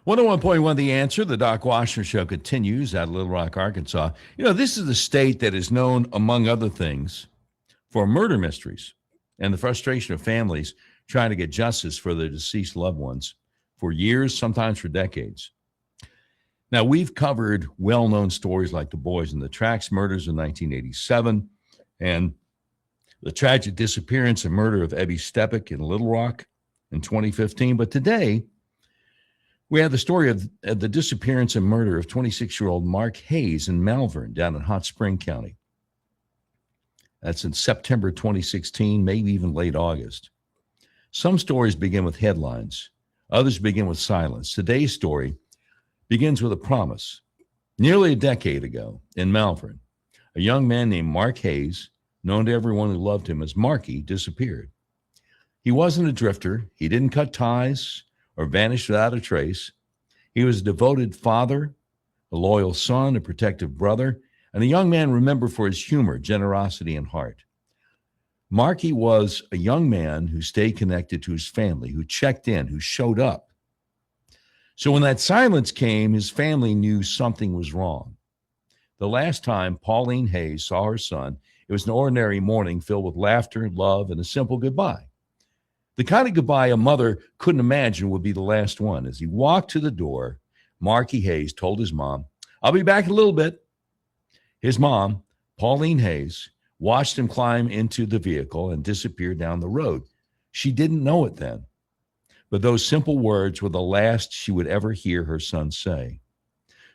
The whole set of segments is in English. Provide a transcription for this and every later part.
101.1 The Answer, the Doc Washburn Show continues out of Little Rock, Arkansas. This is a state that is known, among other things, for murder mysteries and the frustration of families trying to get justice for their deceased loved ones for years, sometimes for decades. Now, we've covered well-known stories like the Boys in the Tracks murders in 1987 and the tragic disappearance and murder of Ebby Stepek in Little Rock in 2015. But today, we have the story of the disappearance and murder of 26-year-old Mark Hays in Malvern down in Hot Spring County. That's in September 2016, maybe even late August. Some stories begin with headlines. Others begin with silence. Today's story begins with a promise. Nearly a decade ago in Malvern, a young man named Mark Hays, known to everyone who loved him as Marky, disappeared. He wasn't a drifter. He didn't cut ties or vanish without a trace. He was a devoted father, a loyal son, a protective brother, and a young man remembered for his humor, generosity, and heart. Marky was a young man who stayed connected to his family, who checked in, who showed up. So when that silence came, his family knew something was wrong. The last time Pauline Hays saw her son, it was an ordinary morning filled with laughter, love, and a simple goodbye. The kind of goodbye a mother couldn't imagine would be the last one. As he walked to the door, Marky Hays told his mom, "I'll be back in a little bit." His mom, Pauline Hays, watched him climb into the vehicle and disappear down the road. She didn't know it then, but those simple words were the last she would ever hear her son say.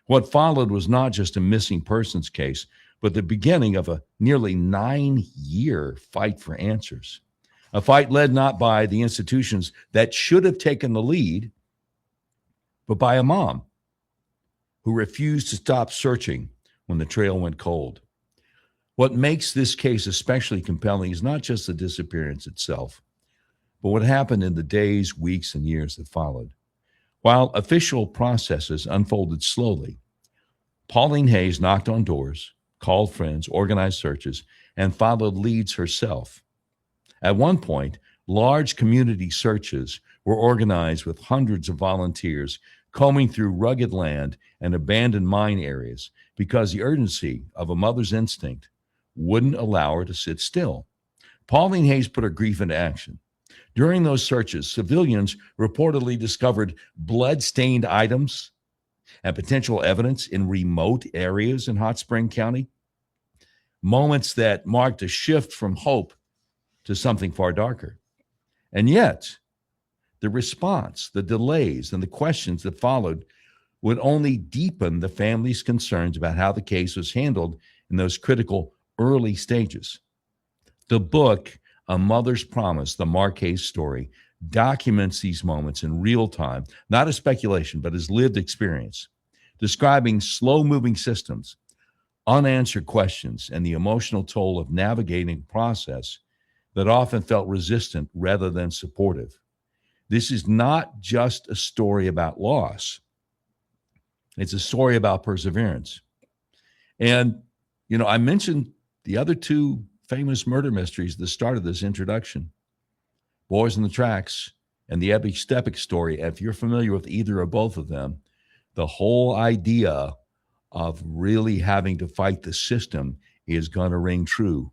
What followed was not just a missing persons case, but the beginning of a nearly 9-year fight for answers. A fight led not by the institutions that should have taken the lead, but by a mom who refused to stop searching when the trail went cold. What makes this case especially compelling is not just the disappearance itself, but what happened in the days, weeks, and years that followed. While official processes unfolded slowly, Pauline Hays knocked on doors, called friends, organized searches, and followed leads herself. At one point, large community searches were organized with hundreds of volunteers combing through rugged land and abandoned mine areas because the urgency of a mother's instinct wouldn't allow her to sit still. Pauline Hays put her grief into action. During those searches, civilians reportedly discovered blood-stained items and potential evidence in remote areas in Hot Spring County, moments that marked a shift from hope to something far darker. And yet, the response, the delays, and the questions that followed would only deepen the family's concerns about how the case was handled in those critical early stages. The book, A Mother's Promise, the Mark Hays story, documents these moments in real time, not as speculation, but as lived experience, describing slow-moving systems, unanswered questions, and the emotional toll of navigating a process that often felt resistant rather than supportive. This is not just a story about loss. It's a story about perseverance. And, I mentioned the other two famous murder mysteries at the start of this introduction, Boys in the Tracks and the Ebby Stepek story. If you're familiar with either or both of them, the whole idea of really having to fight the system is going to ring true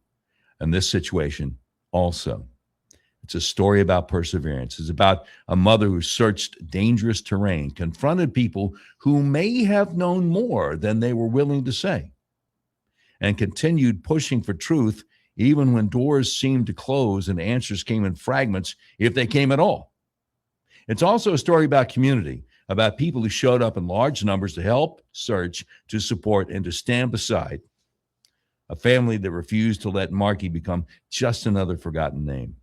in this situation also. It's a story about perseverance. It's about a mother who searched dangerous terrain, confronted people who may have known more than they were willing to say, and continued pushing for truth even when doors seemed to close and answers came in fragments, if they came at all. It's also a story about community, about people who showed up in large numbers to help, search, to support, and to stand beside a family that refused to let Marky become just another forgotten name.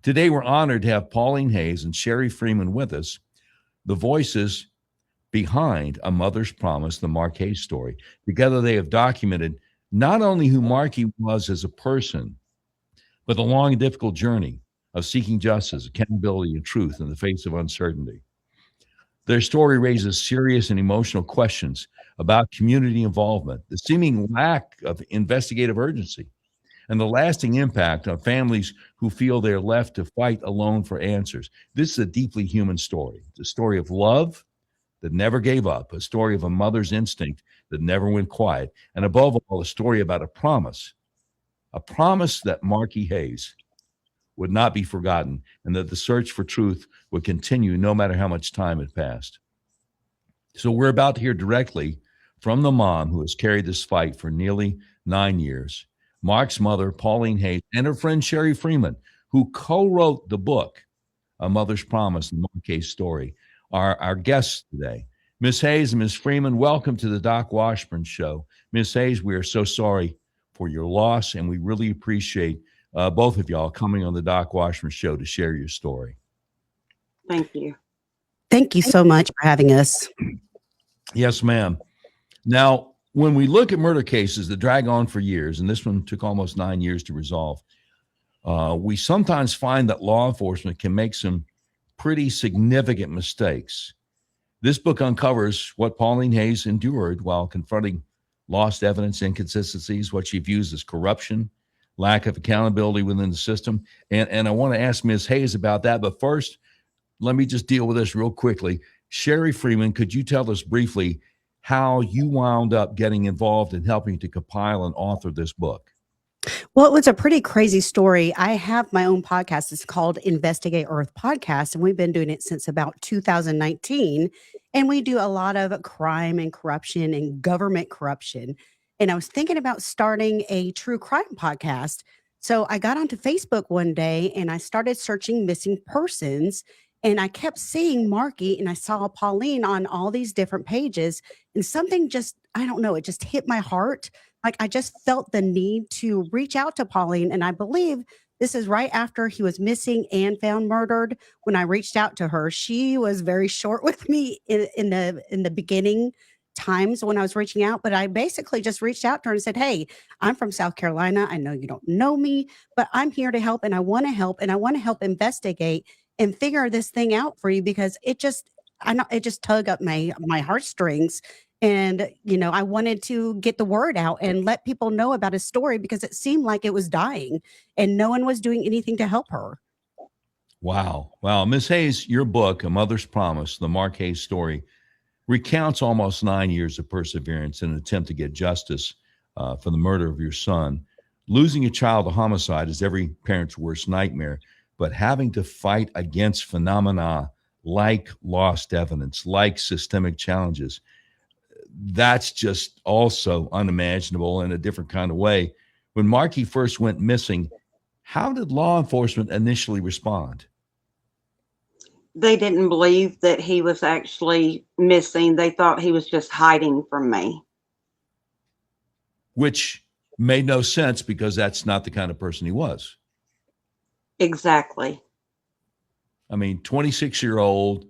Today, we're honored to have Pauline Hays and Sheri Freeman with us, the voices behind A Mother's Promise, the Mark Hays story. Together, they have documented not only who Marky was as a person, but the long and difficult journey of seeking justice, accountability, and truth in the face of uncertainty. Their story raises serious and emotional questions about community involvement, the seeming lack of investigative urgency, and the lasting impact on families who feel they're left to fight alone for answers. This is a deeply human story. It's a story of love, that never gave up, a story of a mother's instinct that never went quiet, and above all, a story about a promise that Marky Hays would not be forgotten, and that the search for truth would continue no matter how much time had passed. So we're about to hear directly from the mom who has carried this fight for nearly 9 years, Mark's mother, Pauline Hays, and her friend Sheri Freeman, who co-wrote the book, A Mother's Promise, the Mark Hays story, are our guests today. Miss Hays and Miss Freeman, welcome to the Doc Washburn Show. Miss Hays, we are so sorry for your loss, and we really appreciate both of y'all coming on the Doc Washburn Show to share your story. Thank you. Thank you so much for having us. Yes, ma'am. Now, when we look at murder cases that drag on for years, and this one took almost 9 years to resolve, we sometimes find that law enforcement can make some pretty significant mistakes. This book uncovers what Pauline Hays endured while confronting lost evidence inconsistencies, what she views as corruption, lack of accountability within the system. And I want to ask Ms. Hays about that. But first, let me just deal with this real quickly. Sheri Freeman, could you tell us briefly how you wound up getting involved in helping to compile and author this book? Well, it was a pretty crazy story. I have my own podcast. It's called Investigate Earth Podcast, and we've been doing it since about 2019. And we do a lot of crime and corruption and government corruption. And I was thinking about starting a true crime podcast. So I got onto Facebook one day and I started searching missing persons. And I kept seeing Marky and I saw Pauline on all these different pages. And something just, I don't know, it just hit my heart. Like I just felt the need to reach out to Pauline. And I believe this is right after he was missing and found murdered. When I reached out to her, she was very short with me in the beginning times when I was reaching out. But I basically just reached out to her and said, hey, I'm from South Carolina. I know you don't know me, but I'm here to help and I want to help and I want to help investigate and figure this thing out for you because it just tug up my heartstrings. And, you know, I wanted to get the word out and let people know about his story because it seemed like it was dying and no one was doing anything to help her. Wow. Wow. Ms. Hays, your book, A Mother's Promise, the Mark Hays story, recounts almost 9 years of perseverance in an attempt to get justice for the murder of your son. Losing a child to homicide is every parent's worst nightmare, but having to fight against phenomena like lost evidence, like systemic challenges, that's just also unimaginable in a different kind of way. When Marky first went missing, how did law enforcement initially respond? They didn't believe that he was actually missing. They thought he was just hiding from me. Which made no sense because that's not the kind of person he was. Exactly. I mean, 26-year-old,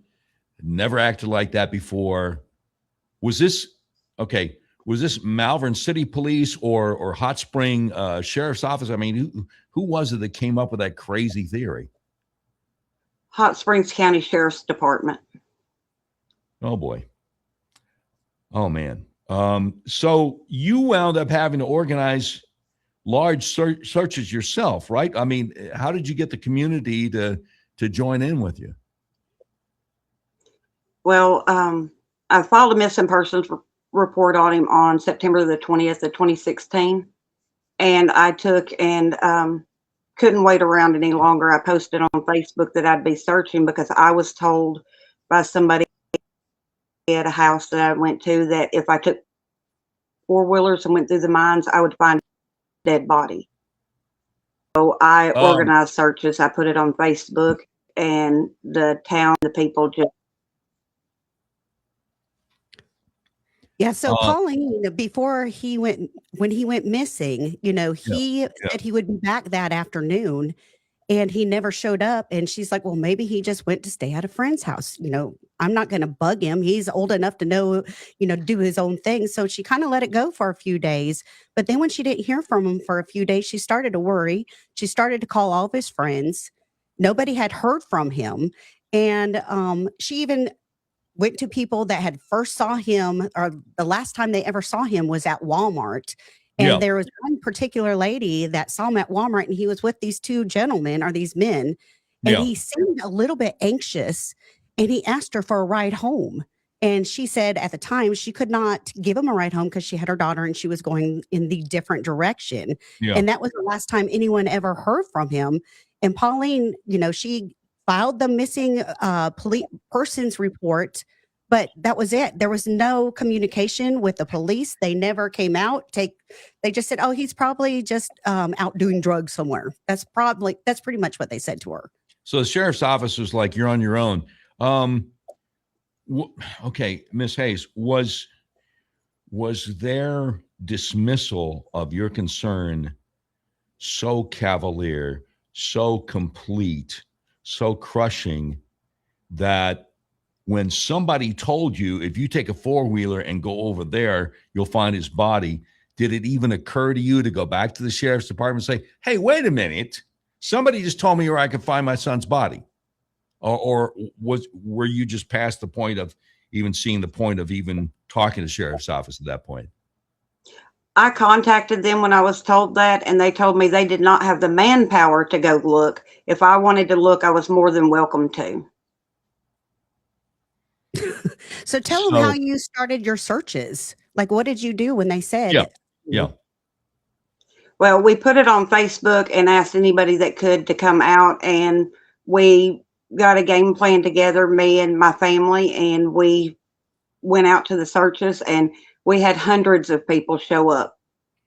never acted like that before. Was this Malvern City Police or Hot Spring Sheriff's Office? I mean, who was it that came up with that crazy theory? Hot Springs County Sheriff's Department. Oh, boy. Oh, man. So you wound up having to organize large searches yourself, right? I mean, how did you get the community to join in with you? Well, I filed a missing persons report on him on September the 20th of 2016. And I took and couldn't wait around any longer. I posted on Facebook that I'd be searching because I was told by somebody at a house that I went to that if I took four-wheelers and went through the mines, I would find a dead body. So I organized searches. I put it on Facebook and the people just. Yeah. So Pauline, when he went missing, you know, he said he would be back that afternoon and he never showed up. And she's like, well, maybe he just went to stay at a friend's house. You know, I'm not going to bug him. He's old enough to know, you know, do his own thing. So she kind of let it go for a few days. But then when she didn't hear from him for a few days, she started to worry. She started to call all of his friends. Nobody had heard from him. And she even went to people that had first saw him, or the last time they ever saw him was at Walmart. And there was one particular lady that saw him at Walmart and he was with these two gentlemen or these men. And he seemed a little bit anxious and he asked her for a ride home. And she said at the time she could not give him a ride home because she had her daughter and she was going in the different direction. Yeah. And that was the last time anyone ever heard from him. And Pauline, she filed the missing persons report, but that was it. There was no communication with the police. They never came out. They just said, "Oh, he's probably just out doing drugs somewhere." That's pretty much what they said to her. So the sheriff's office was like, "You're on your own." Okay, Miss Hays, was their dismissal of your concern so cavalier, so complete, so crushing that when somebody told you, if you take a four-wheeler and go over there, you'll find his body, did it even occur to you to go back to the sheriff's department and say, "Hey, wait a minute, somebody just told me where I could find my son's body"? Or were you just past the point of even seeing the point of even talking to the sheriff's office at that point? I contacted them when I was told that, and they told me they did not have the manpower to go look. If I wanted to look, I was more than welcome to. So tell them how you started your searches. Like, what did you do when they said? Yeah. Well, we put it on Facebook and asked anybody that could to come out, and we got a game plan together, me and my family, and we went out to the searches, and we had hundreds of people show up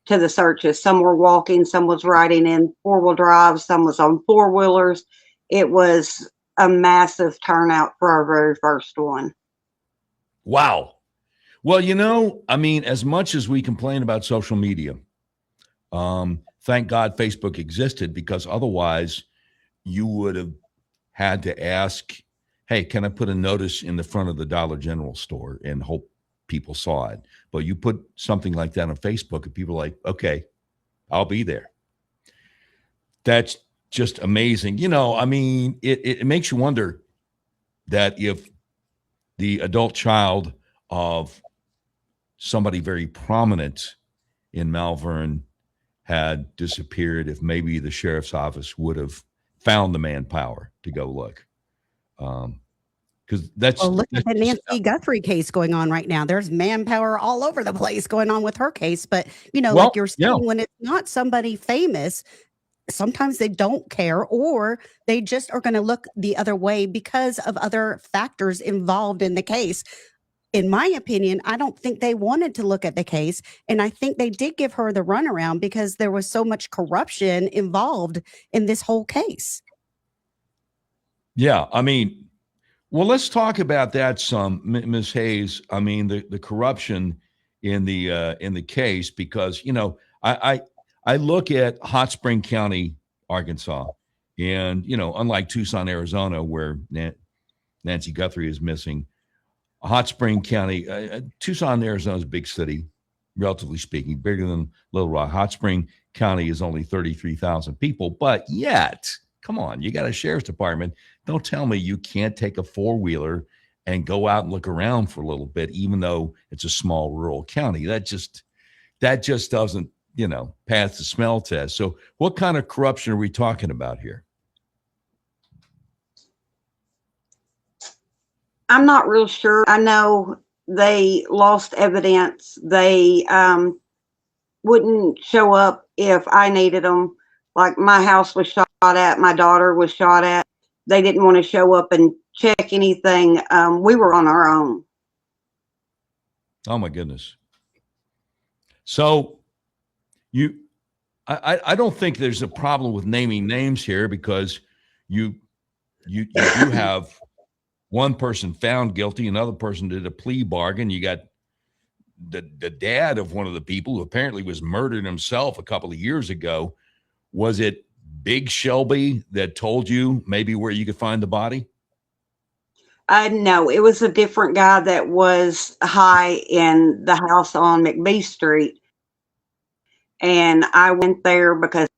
to the searches. Some were walking, some was riding in four-wheel drives, some was on four-wheelers. It was a massive turnout for our very first one. Wow. Well, I mean, as much as we complain about social media, thank God Facebook existed, because otherwise you would have had to ask, "Hey, can I put a notice in the front of the Dollar General store?" and hope people saw it. But you put something like that on Facebook and people are like, "Okay, I'll be there." That's just amazing. I mean, it makes you wonder that if the adult child of somebody very prominent in Malvern had disappeared, if maybe the sheriff's office would have found the manpower to go look. Because look at the Nancy Guthrie case going on right now. There's manpower all over the place going on with her case. But, like you're saying, when it's not somebody famous, sometimes they don't care, or they just are going to look the other way because of other factors involved in the case. In my opinion, I don't think they wanted to look at the case. And I think they did give her the runaround because there was so much corruption involved in this whole case. Yeah. I mean, well, let's talk about that some, Ms. Hays. I mean, the corruption in the case, because, I look at Hot Spring County, Arkansas, and, unlike Tucson, Arizona, where Nancy Guthrie is missing, Hot Spring County, Tucson, Arizona is a big city, relatively speaking, bigger than Little Rock. Hot Spring County is only 33,000 people, but yet, come on, you got a sheriff's department. Don't tell me you can't take a four-wheeler and go out and look around for a little bit, even though it's a small rural county. That just doesn't, pass the smell test. So what kind of corruption are we talking about here? I'm not real sure. I know they lost evidence. They wouldn't show up if I needed them. Like, my house was shot at, my daughter was shot at. They didn't want to show up and check anything. We were on our own. Oh my goodness. So I don't think there's a problem with naming names here, because you do have one person found guilty, another person did a plea bargain. You got the dad of one of the people who apparently was murdered himself a couple of years ago. Was it Big Shelby that told you maybe where you could find the body? No, it was a different guy that was high in the house on McBee Street. And I went there because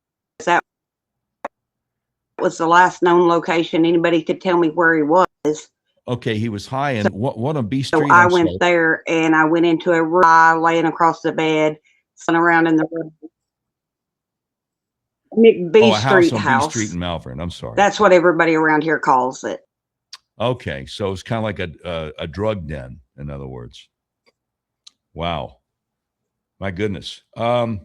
that was the last known location anybody could tell me where he was. Okay, he was high in what on B Street? So I went there, and I went into a room, laying across the bed, sitting around in the room. McBee Street house. B Street in Malvern. I'm sorry. That's what everybody around here calls it. Okay, so it's kind of like a drug den in other words. Wow. My goodness. Yes,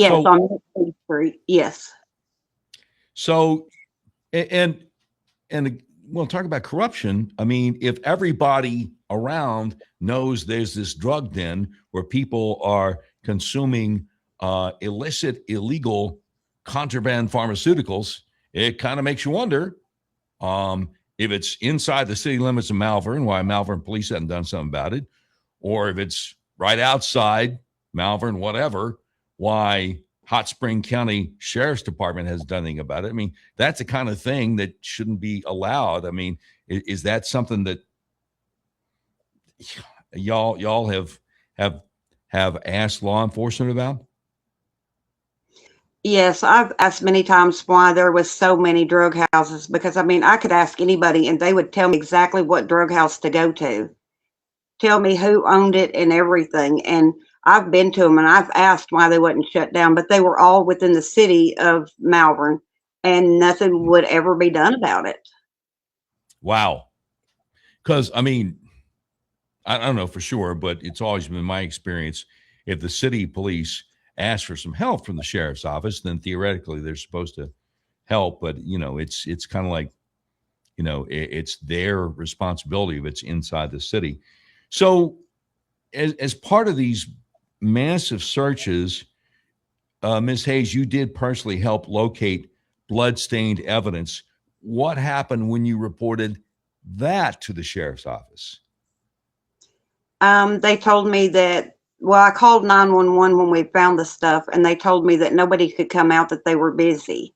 So- on Main Street. Yes. So, and we'll talk about corruption. I mean, if everybody around knows there's this drug den where people are consuming illicit, illegal, contraband pharmaceuticals, it kind of makes you wonder if it's inside the city limits of Malvern, why Malvern police haven't done something about it, or if it's right outside Malvern, whatever, why Hot Spring County Sheriff's Department has done anything about it. I mean, that's the kind of thing that shouldn't be allowed. I mean, is that something that y'all have asked law enforcement about? Yes, I've asked many times why there was so many drug houses, because I mean, I could ask anybody and they would tell me exactly what drug house to go to, tell me who owned it and everything. And I've been to them and I've asked why they wasn't shut down, but they were all within the city of Malvern and nothing would ever be done about it. Wow. Because, I mean, I don't know for sure, but it's always been my experience. If the city police ask for some help from the sheriff's office, then theoretically they're supposed to help. But, you know, it's kind of like, you know, it's their responsibility if it's inside the city. So as part of these massive searches, Ms. Hays, you did personally help locate blood-stained evidence. What happened when you reported that to the sheriff's office? They told me that, well, I called 911 when we found the stuff, and they told me that nobody could come out, that they were busy.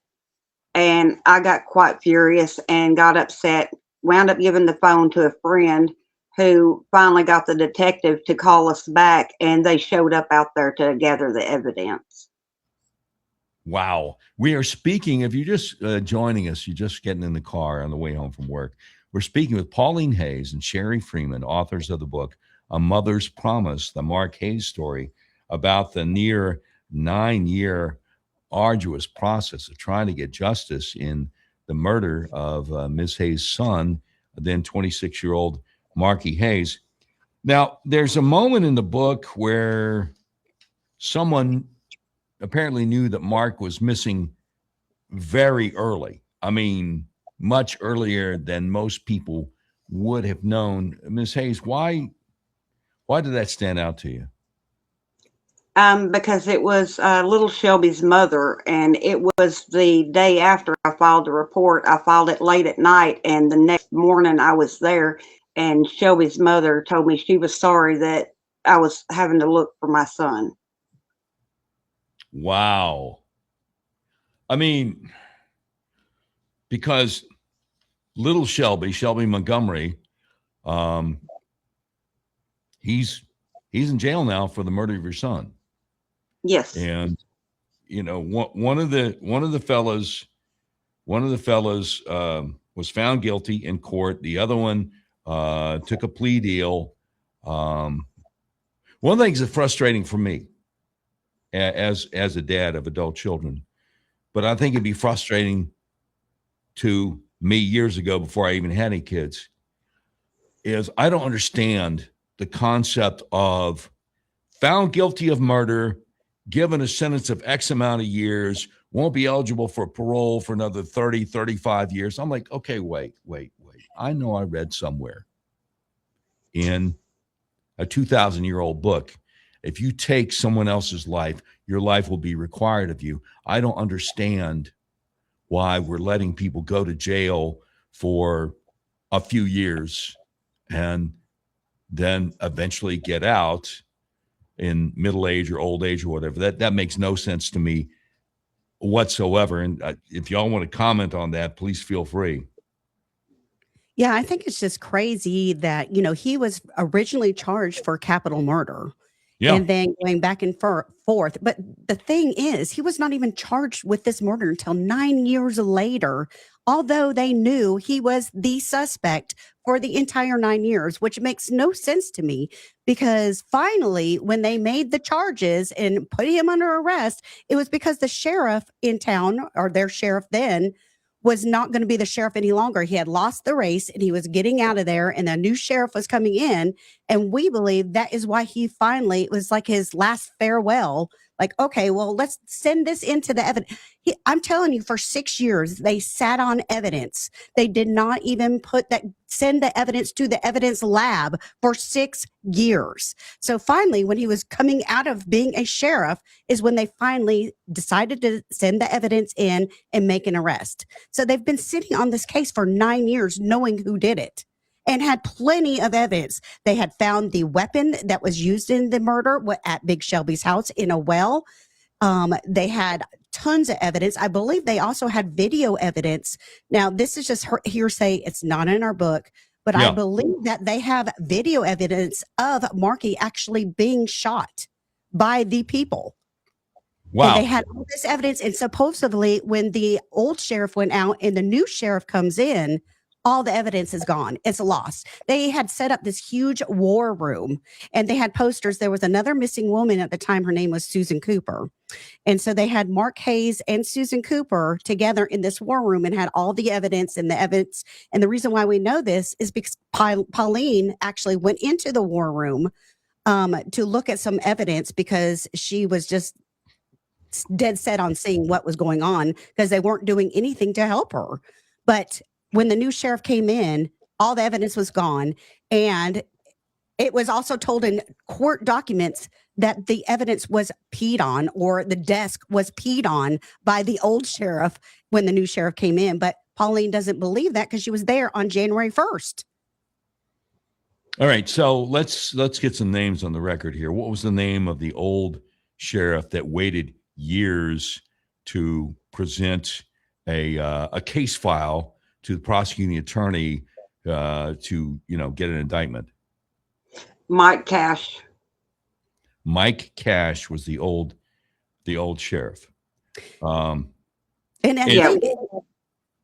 And I got quite furious and got upset, wound up giving the phone to a friend who finally got the detective to call us back, and they showed up out there to gather the evidence. Wow. We are speaking, if you're just joining us, you're just getting in the car on the way home from work. We're speaking with Pauline Hays and Sheri Freeman, authors of the book, A Mother's Promise, the Mark Hays story, about the near 9-year arduous process of trying to get justice in the murder of Ms. Hays' son, then 26-year-old Marky Hays. Now, there's a moment in the book where someone apparently knew that Mark was missing very early. I mean, much earlier than most people would have known. Ms. Hays, why did that stand out to you? Because it was little Shelby's mother, and it was the day after I filed the report. I filed it late at night, and the next morning I was there, and Shelby's mother told me she was sorry that I was having to look for my son. Wow. I mean, because little Shelby Montgomery, he's in jail now for the murder of your son. Yes. And you know, one of the fellas was found guilty in court. The other one took a plea deal. One of the things that's frustrating for me as a dad of adult children, but I think it'd be frustrating to me years ago before I even had any kids, is I don't understand the concept of found guilty of murder, given a sentence of X amount of years, won't be eligible for parole for another 30, 35 years. I'm like, okay, wait. I know I read somewhere in a 2,000-year-old book, if you take someone else's life, your life will be required of you. I don't understand why we're letting people go to jail for a few years and then eventually get out in middle age or old age or whatever. That makes no sense to me whatsoever. And if y'all want to comment on that, please feel free. Yeah, I think it's just crazy that, you know, he was originally charged for capital murder. Yeah. And then going back and forth. But the thing is, he was not even charged with this murder until 9 years later, although they knew he was the suspect for the entire 9 years, which makes no sense to me, because finally, when they made the charges and put him under arrest, it was because the sheriff in town, or their sheriff then, was not going to be the sheriff any longer. He had lost the race and he was getting out of there, and a new sheriff was coming in. And we believe that is why he finally, it was like his last farewell. Like, okay, well, let's send this into the evidence. I'm telling you, for 6 years, they sat on evidence. They did not even send the evidence to the evidence lab for 6 years. So finally, when he was coming out of being a sheriff, is when they finally decided to send the evidence in and make an arrest. So they've been sitting on this case for 9 years, knowing who did it, and had plenty of evidence. They had found the weapon that was used in the murder at Big Shelby's house in a well. They had tons of evidence. I believe they also had video evidence. Now, this is just hearsay. It's not in our book, but I believe that they have video evidence of Marky actually being shot by the people. Wow. And they had all this evidence. And supposedly, when the old sheriff went out and the new sheriff comes in, all the evidence is gone. It's lost. They had set up this huge war room, and they had posters. There was another missing woman at the time. Her name was Susan Cooper. And so they had Mark Hays and Susan Cooper together in this war room and had all the evidence and the evidence. And the reason why we know this is because Pauline actually went into the war room to look at some evidence, because she was just dead set on seeing what was going on, because they weren't doing anything to help her. But when the new sheriff came in, all the evidence was gone. And it was also told in court documents that the evidence was peed on, or the desk was peed on by the old sheriff when the new sheriff came in. But Pauline doesn't believe that, because she was there on January 1st. All right. So let's get some names on the record here. What was the name of the old sheriff that waited years to present a case file to the prosecuting attorney to get an indictment? Mike Cash. Mike Cash was the old sheriff. And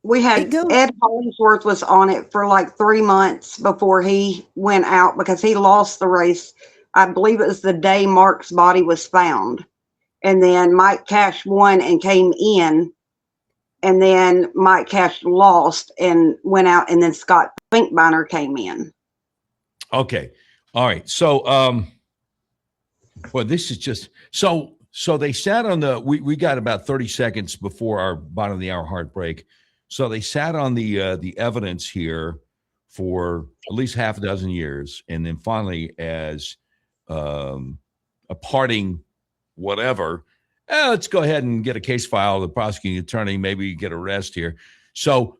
we had Ed Hollingsworth was on it for like 3 months before he went out, because he lost the race. I believe it was the day Mark's body was found. And then Mike Cash won and came in. And then Mike Cash lost and went out, and then Scott Finkbeiner came in. Okay. All right. So, well, this is just, so they sat on we got about 30 seconds before our bottom of the hour hard break. So they sat on the evidence here for at least half a dozen years. And then finally, as a parting whatever, let's go ahead and get a case file. The prosecuting attorney, maybe get a rest here. So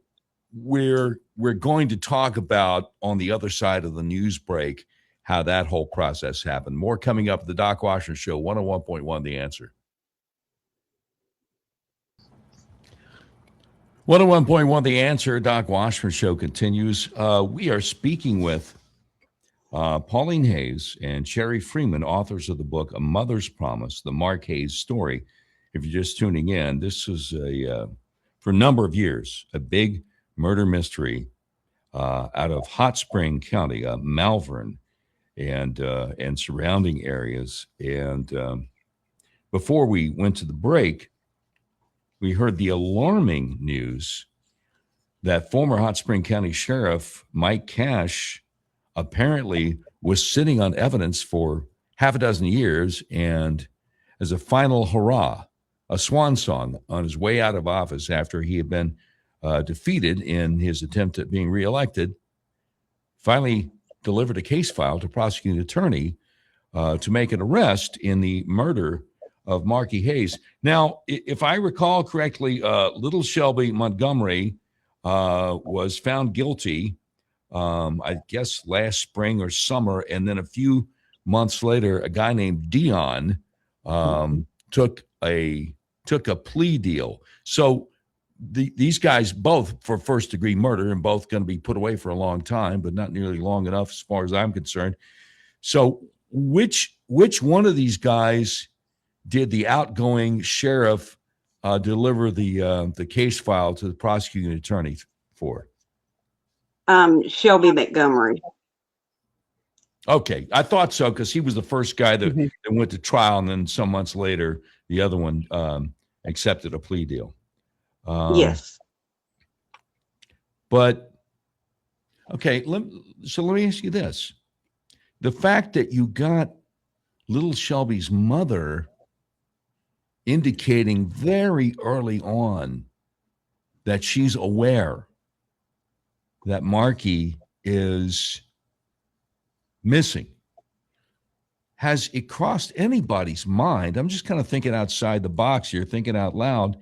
we're going to talk about, on the other side of the news break, how that whole process happened. More coming up at the Doc Washburn Show, 101.1 The Answer. 101.1 The Answer, Doc Washburn Show continues. We are speaking with Pauline Hays and Sheri Freeman, authors of the book A Mother's Promise, the Mark Hays story. If you're just tuning in, this was for a number of years, a big murder mystery out of Hot Spring County, Malvern, and surrounding areas. And before we went to the break, we heard the alarming news that former Hot Spring County Sheriff Mike Cash apparently was sitting on evidence for half a dozen years, and as a final hurrah, a swan song on his way out of office after he had been defeated in his attempt at being reelected, finally delivered a case file to prosecuting attorney to make an arrest in the murder of Marky Hays. Now, if I recall correctly, Little Shelby Montgomery was found guilty, I guess last spring or summer, and then a few months later, a guy named Dion took a plea deal. So these guys both for first degree murder, and both going to be put away for a long time, but not nearly long enough as far as I'm concerned. So which one of these guys did the outgoing sheriff deliver the case file to the prosecuting attorney for? Shelby Montgomery. Okay, I thought so, because he was the first guy that went to trial, and then some months later, the other one accepted a plea deal. Yes. But okay, so let me ask you this. The fact that you got little Shelby's mother indicating very early on that she's aware that Marky is missing. Has it crossed anybody's mind? I'm just kind of thinking outside the box here, thinking out loud.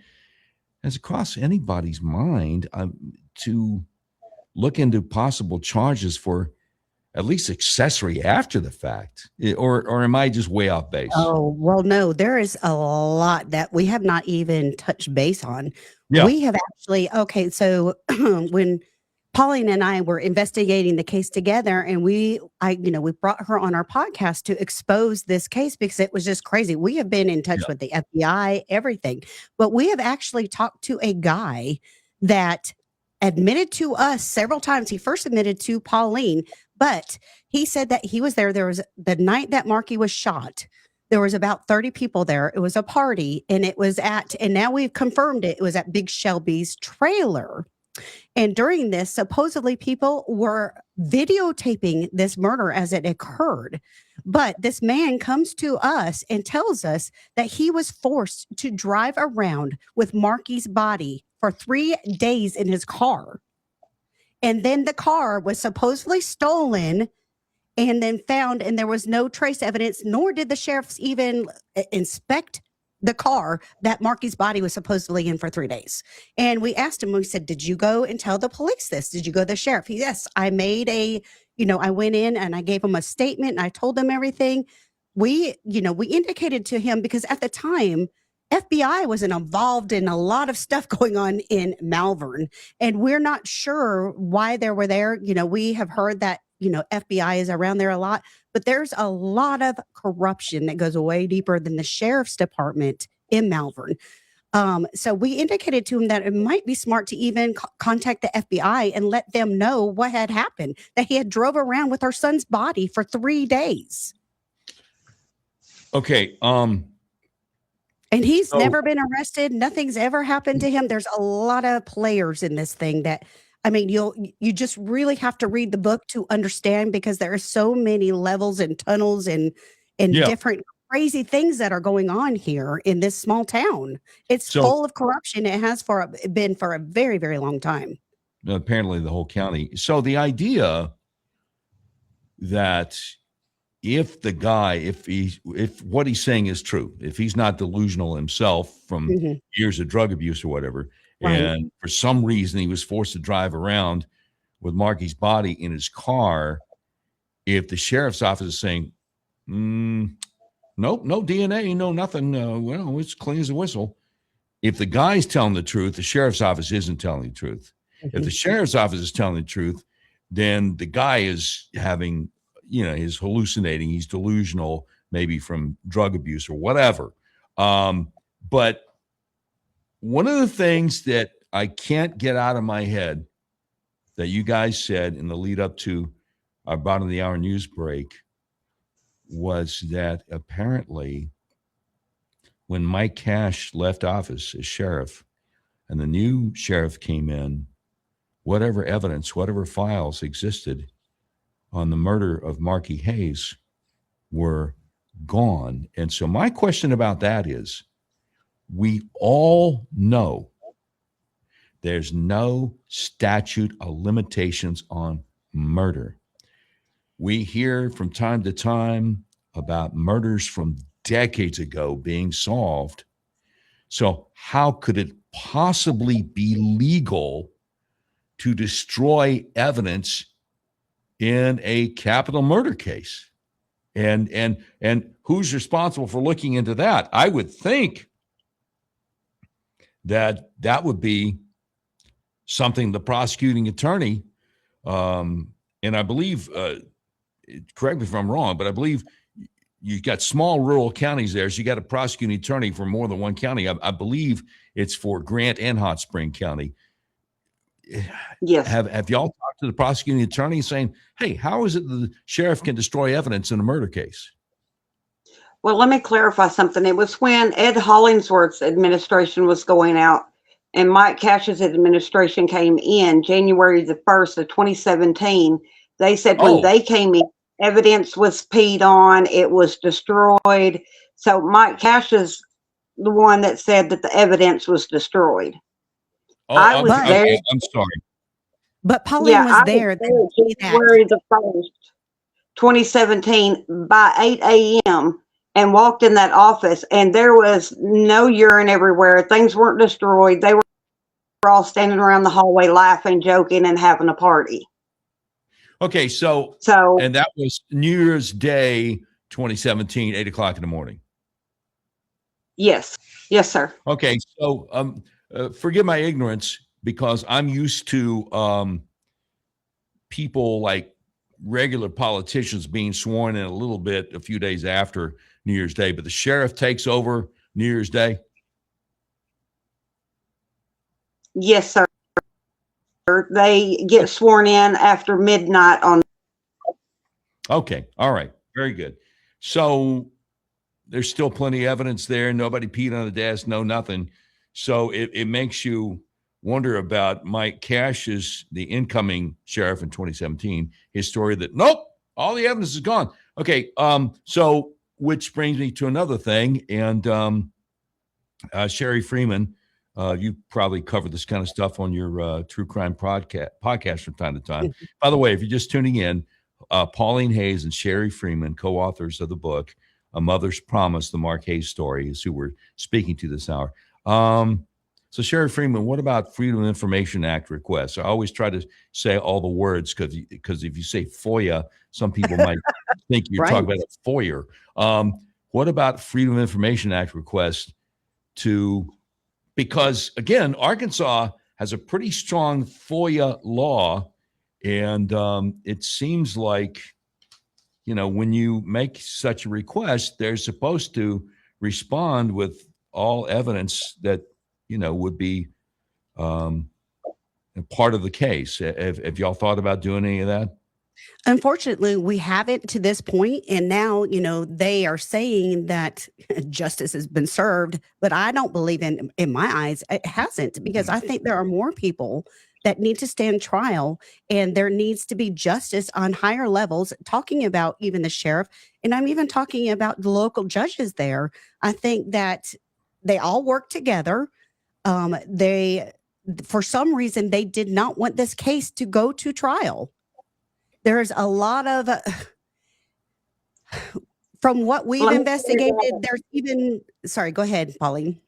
Has it crossed anybody's mind to look into possible charges for at least accessory after the fact? Or am I just way off base? Oh, well, no, there is a lot that we have not even touched base on. Yeah. We have actually, okay, so when Pauline and I were investigating the case together, and we brought her on our podcast to expose this case because it was just crazy. We have been in touch with the FBI, everything, but we have actually talked to a guy that admitted to us several times. He first admitted to Pauline, but he said that he was there. There was the night that Marky was shot. There was about 30 people there. It was a party, and it was and now we've confirmed it was at Big Shelby's trailer. And during this, supposedly people were videotaping this murder as it occurred. But this man comes to us and tells us that he was forced to drive around with Marky's body for 3 days in his car. And then the car was supposedly stolen and then found, and there was no trace evidence, nor did the sheriffs even inspect the car that Marky's body was supposedly in for 3 days. And we asked him, we said, did you go and tell the police this? Did you go to the sheriff? Yes, I made I went in and I gave him a statement and I told them everything. We indicated to him because at the time, FBI wasn't involved in a lot of stuff going on in Malvern, and we're not sure why they were there. We have heard that, FBI is around there a lot, but there's a lot of corruption that goes way deeper than the sheriff's department in Malvern. So we indicated to him that it might be smart to even contact the FBI and let them know what had happened, that he had drove around with our son's body for 3 days. Okay. And he's never been arrested. Nothing's ever happened to him. There's a lot of players in this thing that, you just really have to read the book to understand, because there are so many levels and tunnels and different crazy things that are going on here in this small town. It's full of corruption. It has been for a very, very long time. Apparently the whole county. So the idea that if the guy, if what he's saying is true, if he's not delusional himself from years of drug abuse or whatever, right, and for some reason he was forced to drive around with Marky's body in his car, if the sheriff's office is saying, nope, no DNA, no nothing, well, it's clean as a whistle. If the guy's telling the truth, the sheriff's office isn't telling the truth. If the sheriff's office is telling the truth, then the guy is having, he's hallucinating, he's delusional, maybe from drug abuse or whatever. But one of the things that I can't get out of my head that you guys said in the lead up to our bottom of the hour news break was that apparently when Mike Cash left office as sheriff and the new sheriff came in, whatever evidence, whatever files existed on the murder of Marky Hays were gone. And so my question about that is, we all know there's no statute of limitations on murder. We hear from time to time about murders from decades ago being solved. So how could it possibly be legal to destroy evidence in a capital murder case? And who's responsible for looking into that? I would think that would be something the prosecuting attorney, and I believe, correct me if I'm wrong, but I believe you've got small rural counties there, so you got a prosecuting attorney for more than one county. I believe it's for Grant and Hot Spring County. Yes. Have y'all talked to the prosecuting attorney saying, hey, how is it that the sheriff can destroy evidence in a murder case? Well, let me clarify something. It was when Ed Hollingsworth's administration was going out and Mike Cash's administration came in January the 1st of 2017, they said when Oh. they came in, evidence was peed on, it was destroyed. So Mike Cash is the one that said that the evidence was destroyed. Oh, I was there. okay. I'm sorry. But Pauline was I there. was there January the 1st, 2017 by 8 a.m. and walked in that office, and there was no urine everywhere. Things weren't destroyed. They were all standing around the hallway laughing, joking, and having a party. Okay, so and that was New Year's Day 2017, 8 o'clock in the morning. Yes, sir. Okay, so forgive my ignorance, because I'm used to people like regular politicians being sworn in a little bit a few days after New Year's Day, but the sheriff takes over New Year's Day? Yes, sir. They get sworn in after midnight on. Okay, all right, very good. So there's still plenty of evidence there. Nobody peed on the desk, no nothing. So it makes you wonder about Mike Cash's, the incoming sheriff in 2017, his story that, nope, all the evidence is gone. Okay, so which brings me to another thing, and Sheri Freeman, you probably cover this kind of stuff on your true crime podcast from time to time. By the way, if you're just tuning in, Pauline Hays and Sheri Freeman, co-authors of the book, A Mother's Promise, the Mark Hayes story, is who we're speaking to this hour. So Sheri Freeman, what about Freedom of Information Act requests? I always try to say all the words because if you say FOIA, some people might think you're talking about a foyer. What about Freedom of Information Act requests because again, Arkansas has a pretty strong FOIA law, and it seems like, when you make such a request, they're supposed to respond with all evidence that would be part of the case. Have y'all thought about doing any of that? Unfortunately, we haven't to this point, and now they are saying that justice has been served, but I don't believe in my eyes it hasn't, because I think there are more people that need to stand trial, and there needs to be justice on higher levels, talking about even the sheriff, and I'm even talking about the local judges there. I think that they all work together. For some reason, they did not want this case to go to trial. There's a lot of, from what we've investigated, there's even, sorry, go ahead, Pauline.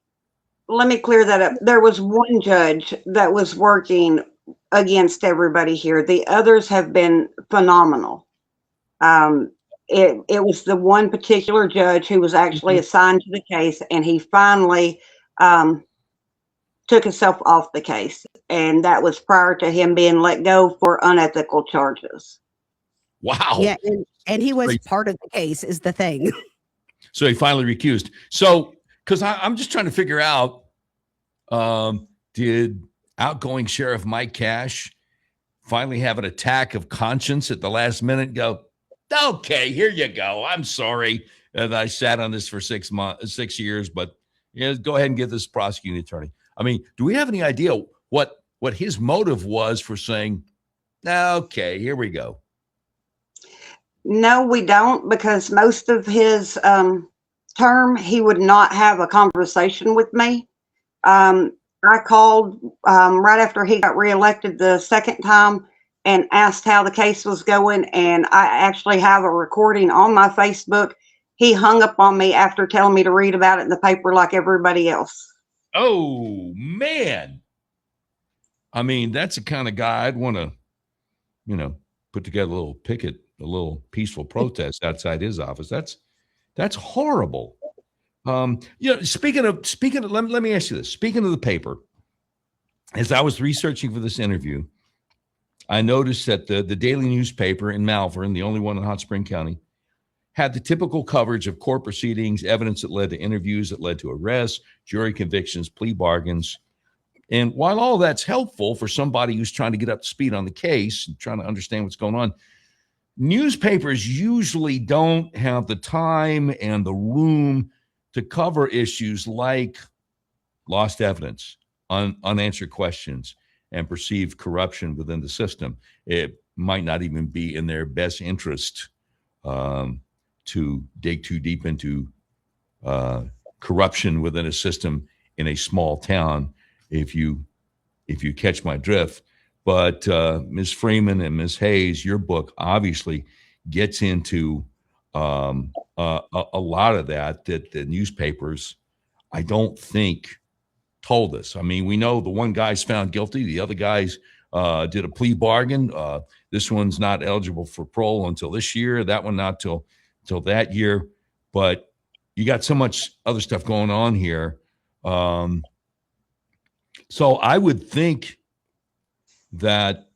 Let me clear that up. There was one judge that was working against everybody here. The others have been phenomenal. It was the one particular judge who was actually assigned to the case, and he finally took himself off the case. And that was prior to him being let go for unethical charges. Wow. Yeah, and he was part of the case is the thing. So he finally recused. So, because I'm just trying to figure out, did outgoing Sheriff Mike Cash finally have an attack of conscience at the last minute and go, okay, here you go. I'm sorry that I sat on this for 6 years, but go ahead and get this prosecuting attorney. I mean, do we have any idea what his motive was for saying, okay, here we go? No, we don't, because most of his term, he would not have a conversation with me. I called right after he got reelected the second time and asked how the case was going, and I actually have a recording on my Facebook. He hung up on me after telling me to read about it in the paper like everybody else. Oh, man. I mean, that's the kind of guy I'd want to, put together a little picket, a little peaceful protest outside his office. That's horrible. Speaking of, let me ask you this. Speaking of the paper, as I was researching for this interview, I noticed that the daily newspaper in Malvern, the only one in Hot Spring County, had the typical coverage of court proceedings, evidence that led to interviews that led to arrests, jury convictions, plea bargains. And while all that's helpful for somebody who's trying to get up to speed on the case and trying to understand what's going on, newspapers usually don't have the time and the room to cover issues like lost evidence, unanswered questions and perceived corruption within the system, it might not even be in their best interest to dig too deep into corruption within a system in a small town, if you catch my drift. But Ms. Freeman and Ms. Hays, your book obviously gets into a lot of that the newspapers, I don't think, told us. I mean, we know the one guy's found guilty, the other guy's did a plea bargain. This one's not eligible for parole until this year, that one not till that year. But you got so much other stuff going on here. So I would think that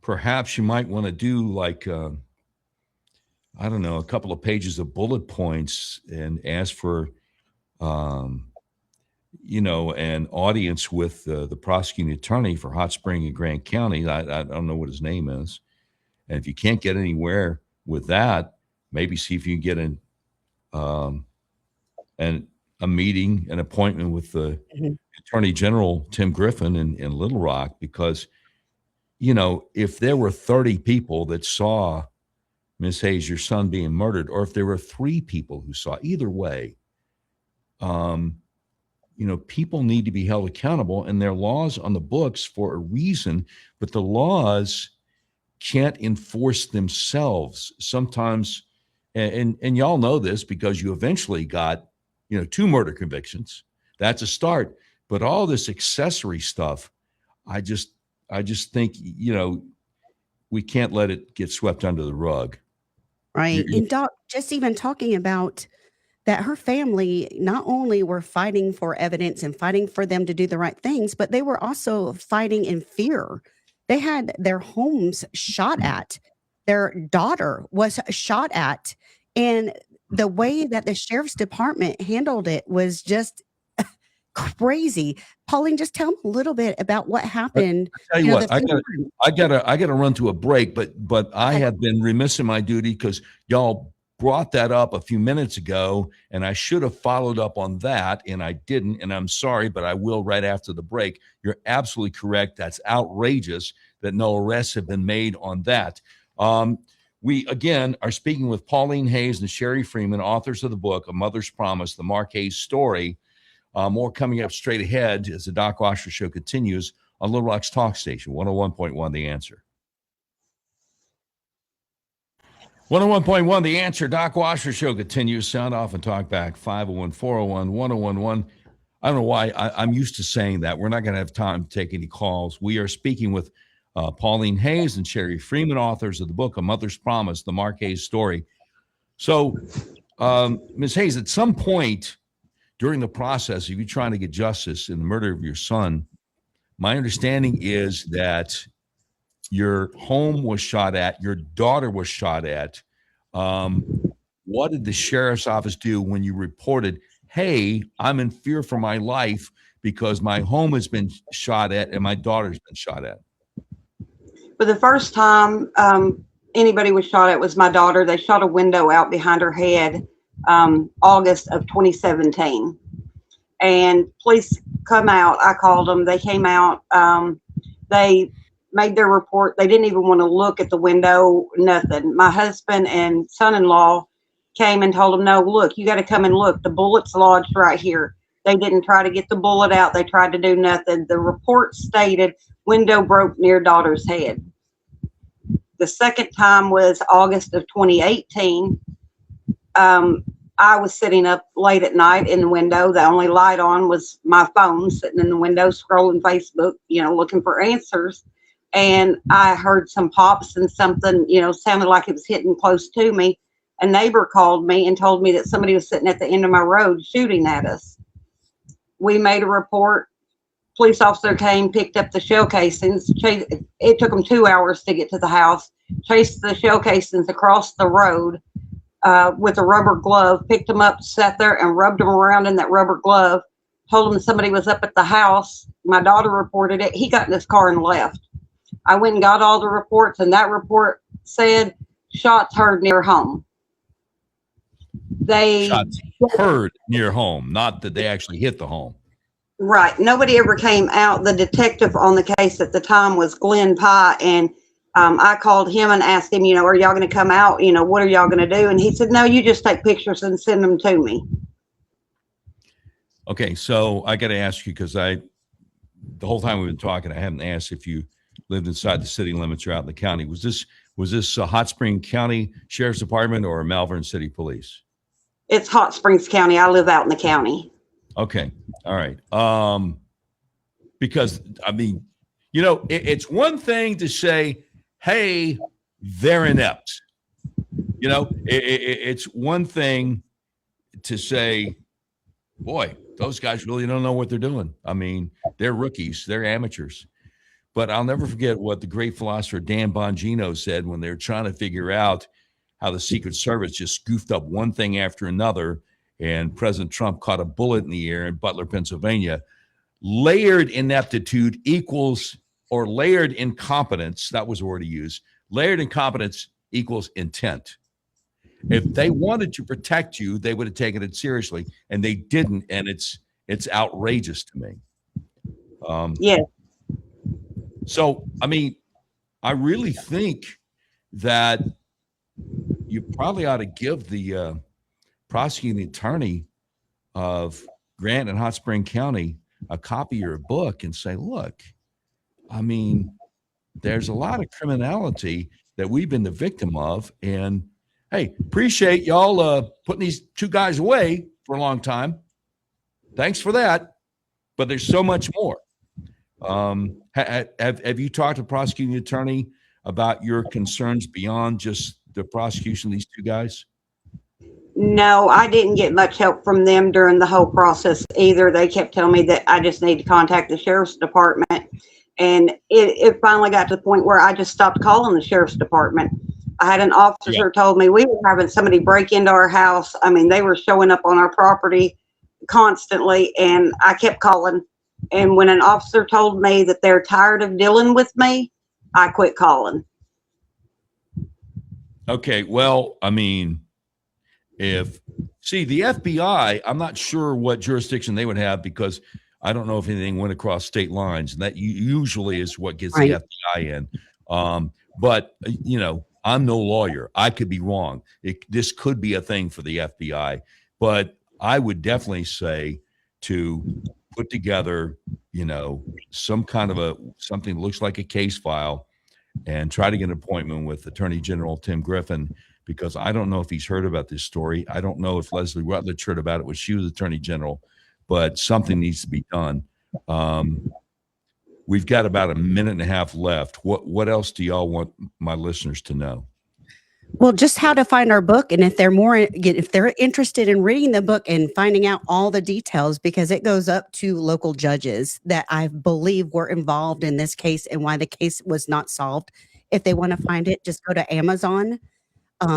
perhaps you might want to do like, I don't know, a couple of pages of bullet points and ask for, an audience with the prosecuting attorney for Hot Spring and Grant County. I don't know what his name is. And if you can't get anywhere with that, maybe see if you can get a meeting, an appointment with the Attorney General, Tim Griffin in Little Rock, because, if there were 30 people that saw Ms. Hays, your son, being murdered, or if there were 3 people who saw, either way, people need to be held accountable, and there are laws on the books for a reason, but the laws can't enforce themselves sometimes. And y'all know this because you eventually got, 2 murder convictions. That's a start. But all this accessory stuff, I just think, we can't let it get swept under the rug. Right. And Doc, just even talking about that, her family not only were fighting for evidence and fighting for them to do the right things, but they were also fighting in fear. They had their homes shot at. Their daughter was shot at. And the way that the sheriff's department handled it was just crazy. Pauline, just tell me a little bit about what happened. I tell you what, I gotta run to a break, but I have been remiss in my duty because y'all brought that up a few minutes ago, and I should have followed up on that, and I didn't, and I'm sorry, but I will right after the break. You're absolutely correct. That's outrageous that no arrests have been made on that. We, again, are speaking with Pauline Hays and Sheri Freeman, authors of the book, A Mother's Promise, The Mark Hays Story. More coming up straight ahead as the Doc Washburn Show continues on Little Rock's Talk Station, 101.1 The Answer. 101.1 The Answer, Doc Washburn Show continues. Sound off and talk back, 501-401-1011. I don't know why I'm used to saying that. We're not going to have time to take any calls. We are speaking with Pauline Hays and Sheri Freeman, authors of the book, A Mother's Promise, The Mark Hays Story. So, Ms. Hays, at some point during the process of you trying to get justice in the murder of your son, my understanding is that your home was shot at, your daughter was shot at. What did the sheriff's office do when you reported, hey, I'm in fear for my life because my home has been shot at and my daughter's been shot at? For the first time anybody was shot at was my daughter. They shot a window out behind her head August of 2017. And police come out. I called them. They came out. They made their report. They didn't even want to look at the window, nothing. My husband and son-in-law came and told them, no, look, you got to come and look. The bullet's lodged right here. They didn't try to get the bullet out. They tried to do nothing. The report stated window broke near daughter's head. The second time was August of 2018. I was sitting up late at night in the window. The only light on was my phone, sitting in the window, scrolling Facebook, looking for answers. And I heard some pops and something, sounded like it was hitting close to me. A neighbor called me and told me that somebody was sitting at the end of my road shooting at us. We made a report. Police officer came, picked up the shell casings. It took them 2 hours to get to the house. Chased the shell casings across the road with a rubber glove, picked them up, sat there and rubbed them around in that rubber glove, told him somebody was up at the house. My daughter reported it. He got in his car and left. I went and got all the reports, and that report said shots heard near home. Shots heard near home, not that they actually hit the home. Right. Nobody ever came out. The detective on the case at the time was Glenn Pye, and I called him and asked him, are y'all going to come out? What are y'all going to do? And he said, no, you just take pictures and send them to me. Okay, so I got to ask you, because the whole time we've been talking, I haven't asked if you lived inside the city limits or out in the county. Was this Hot Spring County Sheriff's Department or Malvern City Police? It's Hot Springs County. I live out in the county. Okay, all right. Because it's one thing to say, "Hey, they're inept." It's one thing to say, "Boy, those guys really don't know what they're doing." I mean, they're rookies, they're amateurs. But I'll never forget what the great philosopher Dan Bongino said when they were trying to figure out how the Secret Service just goofed up one thing after another, and President Trump caught a bullet in the air in Butler, Pennsylvania. Layered ineptitude equals, or layered incompetence, that was the word he used. Layered incompetence equals intent. If they wanted to protect you, they would have taken it seriously, and they didn't, and it's outrageous to me. Yeah. So, I mean, I really think that you probably ought to give the prosecuting attorney of Grant and Hot Spring County a copy of your book and say, look, I mean, there's a lot of criminality that we've been the victim of, and hey, appreciate y'all putting these two guys away for a long time. Thanks for that. But there's so much more. Have you talked to the prosecuting attorney about your concerns beyond just the prosecution of these two guys? No, I didn't get much help from them during the whole process either. They kept telling me that I just need to contact the sheriff's department. And it finally got to the point where I just stopped calling the sheriff's department. I had an officer told me we were having somebody break into our house. I mean, they were showing up on our property constantly, and I kept calling. And when an officer told me that they're tired of dealing with me, I quit calling. Okay, well, I mean, the FBI, I'm not sure what jurisdiction they would have, because I don't know if anything went across state lines, and that usually is what gets the FBI in. But, I'm no lawyer. I could be wrong. This could be a thing for the FBI, but I would definitely say to put together, some kind of something that looks like a case file, and try to get an appointment with Attorney General Tim Griffin, because I don't know if he's heard about this story. I don't know if Leslie Rutledge heard about it when she was Attorney General, but something needs to be done. We've got about a minute and a half left. What else do y'all want my listeners to know? Well, just how to find our book, and if they're interested in reading the book and finding out all the details, because it goes up to local judges that I believe were involved in this case and why the case was not solved. If they want to find it, just go to Amazon.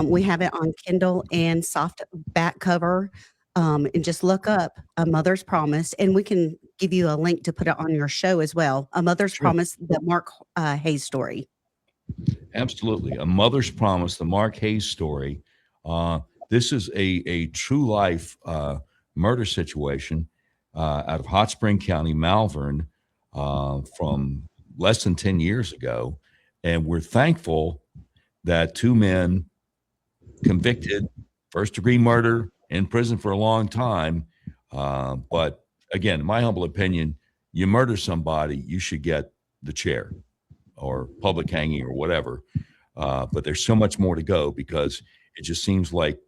We have it on Kindle and soft back cover, and just look up A Mother's Promise, and we can give you a link to put it on your show as well. A Mother's Promise, the Mark Hays story. Absolutely. A Mother's Promise, the Mark Hays story. This is a true life murder situation out of Hot Spring County, Malvern, from less than 10 years ago. And we're thankful that two men convicted, first-degree murder, in prison for a long time. But again, in my humble opinion, you murder somebody, you should get the chair or public hanging or whatever. But there's so much more to go, because it just seems like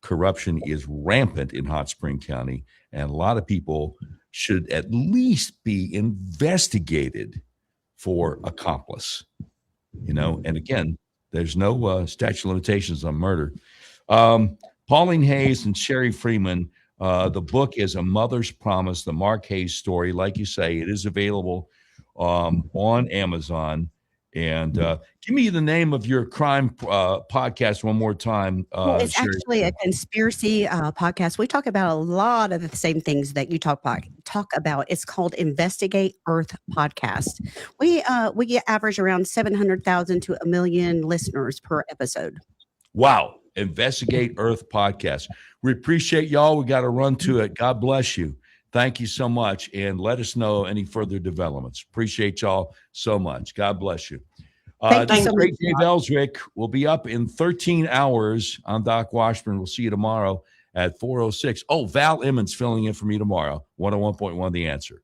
corruption is rampant in Hot Spring County, and a lot of people should at least be investigated for accomplice, and again, there's no statute of limitations on murder. Pauline Hays and Sheri Freeman, the book is A Mother's Promise, the Mark Hays story. Like you say, it is available on Amazon. And give me the name of your crime podcast one more time. Well, it's actually a conspiracy podcast. We talk about a lot of the same things that you talk about. It's called Investigate Earth Podcast. We average around 700,000 to 1 million listeners per episode. Wow. Investigate Earth Podcast. We appreciate y'all. We got to run to it. God bless you. Thank you so much. And let us know any further developments. Appreciate y'all so much. God bless you. Thank you This so is Great much. Dave Ellswick will be up in 13 hours on Doc Washburn. We'll see you tomorrow at 4:06. Oh, Val Emmons filling in for me tomorrow. 101.1 The Answer.